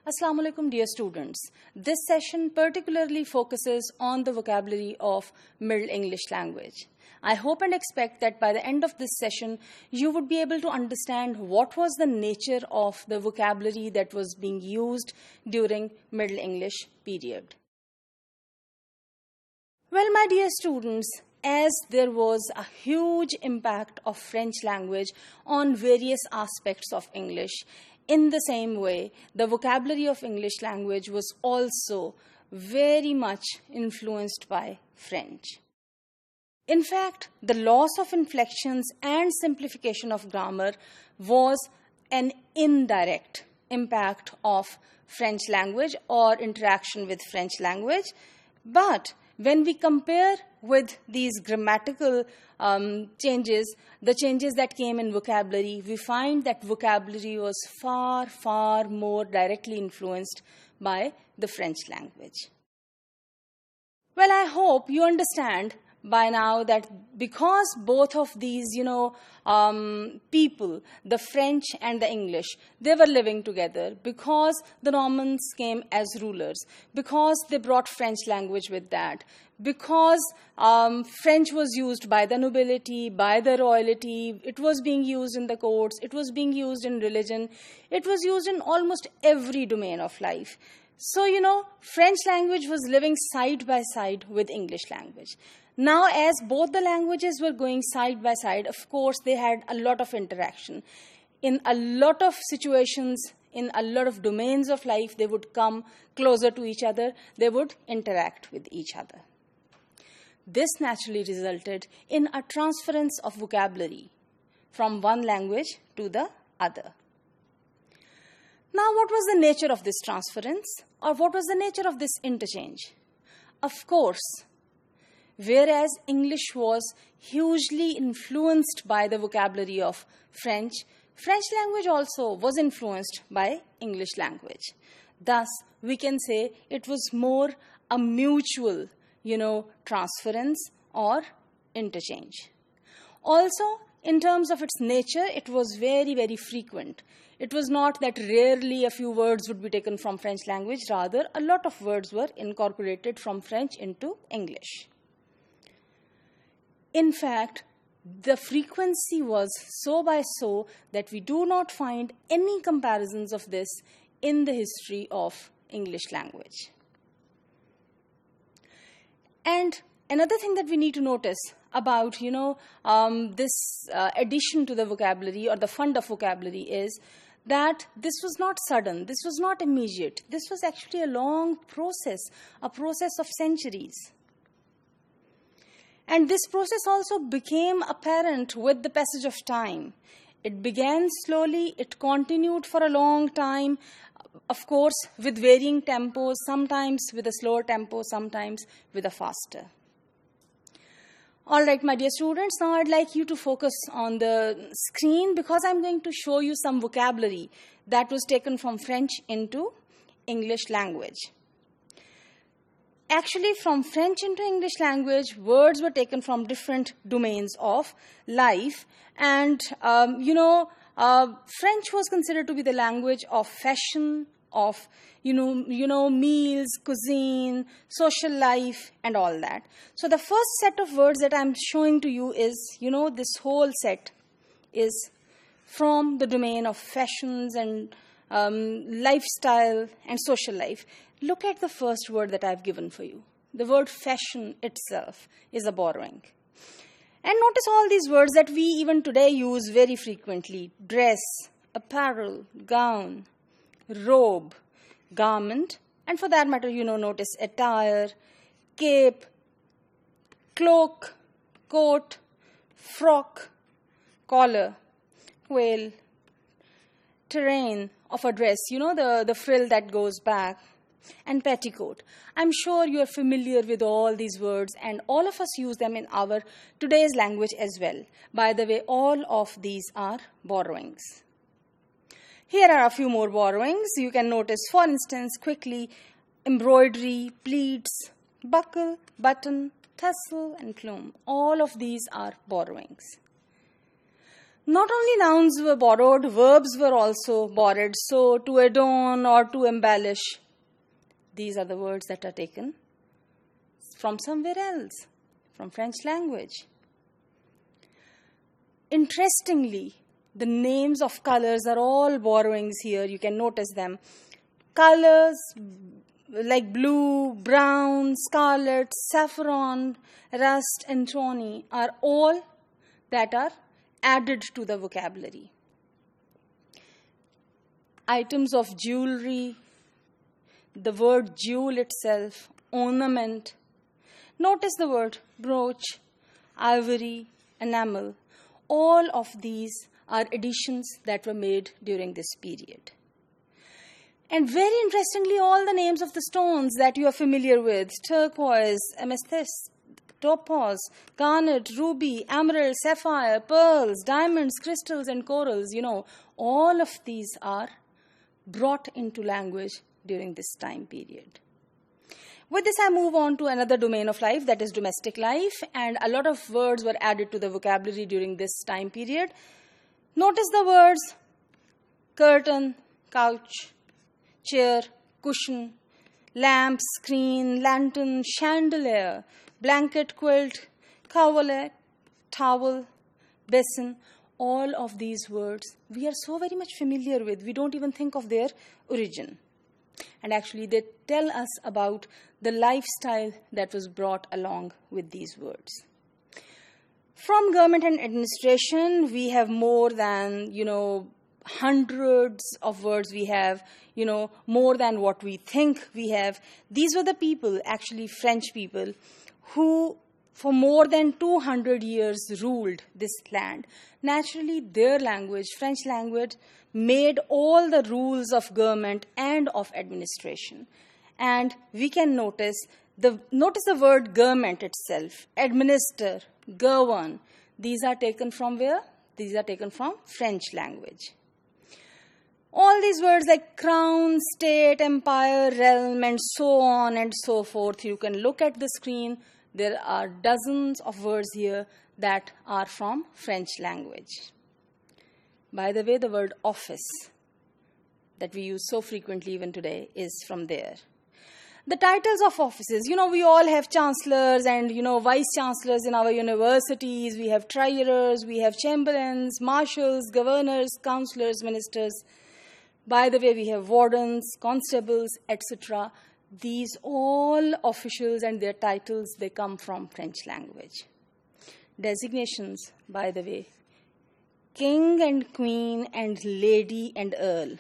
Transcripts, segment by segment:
Assalamu alaikum, dear students. This session particularly focuses on the vocabulary of Middle English language. I hope and expect that by the end of this session, you would be able to understand what was the nature of the vocabulary that was being used during Middle English period. Well, my dear students, as there was a huge impact of French language on various aspects of English, in the same way, the vocabulary of English language was also very much influenced by French. In fact, the loss of inflections and simplification of grammar was an indirect impact of French language or interaction with French language. But when we compare with these grammatical changes, the changes that came in vocabulary, we find that vocabulary was far, far more directly influenced by the French language. Well, I hope you understand by now that because both of these, people, the French and the English, they were living together, because the Normans came as rulers, because they brought French language with that, because French was used by the nobility, by the royalty, it was being used in the courts, it was being used in religion, it was used in almost every domain of life. So, French language was living side by side with English language. Now, as both the languages were going side by side, of course, they had a lot of interaction. In a lot of situations, in a lot of domains of life, they would come closer to each other. They would interact with each other. This naturally resulted in a transference of vocabulary from one language to the other. Now, what was the nature of this transference, or what was the nature of this interchange? Of course, whereas English was hugely influenced by the vocabulary of French, French language also was influenced by English language. Thus, we can say it was more a mutual, transference or interchange. Also, in terms of its nature, it was very, very frequent. It was not that rarely a few words would be taken from French language. Rather, a lot of words were incorporated from French into English. In fact, the frequency was so by so that we do not find any comparisons of this in the history of English language. And another thing that we need to notice about, this addition to the vocabulary or the fund of vocabulary is that this was not sudden, this was not immediate. This was actually a long process, a process of centuries. And this process also became apparent with the passage of time. It began slowly, it continued for a long time, of course, with varying tempos, sometimes with a slower tempo, sometimes with a faster. All right, my dear students, now I'd like you to focus on the screen because I'm going to show you some vocabulary that was taken from French into English language. Actually, from French into English language, words were taken from different domains of life. And, French was considered to be the language of fashion, of, meals, cuisine, social life, and all that. So the first set of words that I'm showing to you is, this whole set is from the domain of fashions and lifestyle and social life. Look at the first word that I've given for you. The word fashion itself is a borrowing. And notice all these words that we even today use very frequently. Dress, apparel, gown, robe, garment, and for that matter, notice attire, cape, cloak, coat, frock, collar, quill, terrain of a dress, the frill that goes back, and petticoat. I'm sure you're familiar with all these words, and all of us use them in our today's language as well. By the way, all of these are borrowings. Here are a few more borrowings. You can notice, for instance, quickly, embroidery, pleats, buckle, button, tassel, and plume. All of these are borrowings. Not only nouns were borrowed, verbs were also borrowed. So, to adorn or to embellish, these are the words that are taken from somewhere else, from French language. Interestingly, the names of colors are all borrowings here. You can notice them. Colors like blue, brown, scarlet, saffron, rust, and tawny are all that are added to the vocabulary. Items of jewelry, the word jewel itself, ornament. Notice the word brooch, ivory, enamel. All of these are additions that were made during this period. And very interestingly, all the names of the stones that you are familiar with, turquoise, amethyst, topaz, garnet, ruby, emerald, sapphire, pearls, diamonds, crystals, and corals, all of these are brought into language during this time period. With this, I move on to another domain of life, that is domestic life, and a lot of words were added to the vocabulary during this time period. Notice the words curtain, couch, chair, cushion, lamp, screen, lantern, chandelier, blanket, quilt, coverlet, towel, basin. All of these words we are so very much familiar with, we don't even think of their origin. And actually, they tell us about the lifestyle that was brought along with these words. From government and administration, we have more than, hundreds of words we have, more than what we think we have. These were the people, actually French people, who for more than 200 years ruled this land. Naturally, their language, French language, made all the rules of government and of administration. And we can notice the word government itself, administer, govern. These are taken from where? These are taken from French language. All these words like crown, state, empire, realm, and so on and so forth, you can look at the screen. There are dozens of words here that are from French language. By the way, the word office that we use so frequently even today is from there. The titles of offices, we all have chancellors and, vice chancellors in our universities. We have triarchs, we have chamberlains, marshals, governors, councillors, ministers. By the way, we have wardens, constables, etc. These all officials and their titles, they come from French language. Designations, by the way, king and queen and lady and earl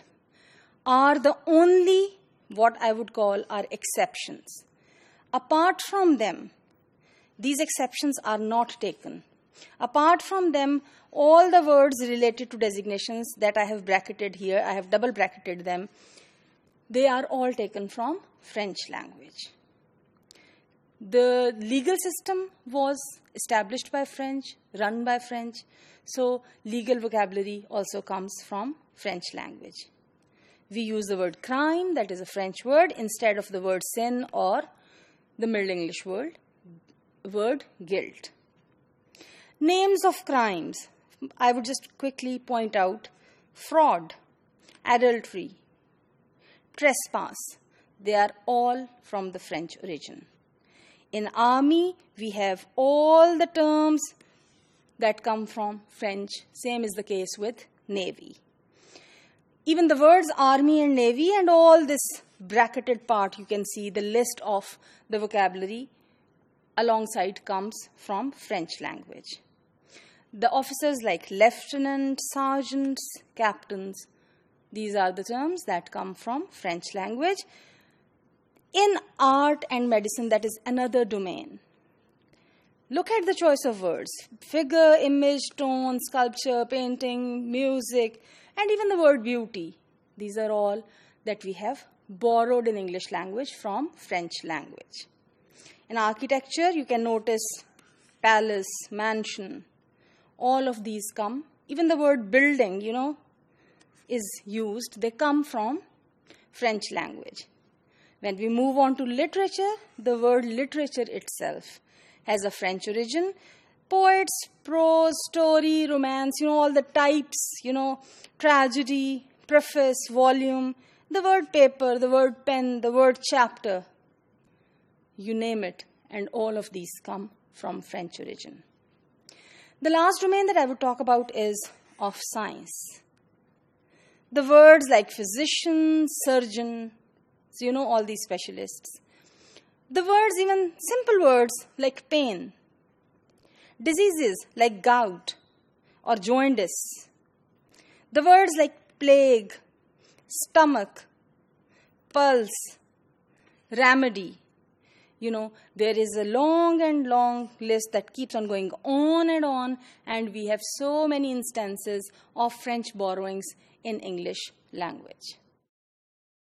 are the only, what I would call, are exceptions. Apart from them, these exceptions are not taken. Apart from them, all the words related to designations that I have bracketed here, I have double bracketed them, they are all taken from French language. The legal system was established by French, run by French, so legal vocabulary also comes from French language. We use the word crime, that is a French word, instead of the word sin or the Middle English word guilt. Names of crimes. I would just quickly point out fraud, adultery, trespass. They are all from the French origin. In army, we have all the terms that come from French. Same is the case with navy. Even the words army and navy and all this bracketed part, you can see the list of the vocabulary alongside comes from French language. The officers like lieutenant, sergeants, captains, these are the terms that come from French language. In art and medicine, that is another domain. Look at the choice of words. Figure, image, tone, sculpture, painting, music, and even the word beauty. These are all that we have borrowed in English language from French language. In architecture, you can notice palace, mansion. All of these come. Even the word building, is used. They come from French language. When we move on to literature, the word literature itself has a French origin. Poets, prose, story, romance, all the types, tragedy, preface, volume, the word paper, the word pen, the word chapter, you name it, and all of these come from French origin. The last domain that I would talk about is of science. The words like physician, surgeon, so all these specialists. The words, even simple words like pain. Diseases like gout or jaundice. The words like plague, stomach, pulse, remedy. There is a long and long list that keeps on going on, and we have so many instances of French borrowings in English language.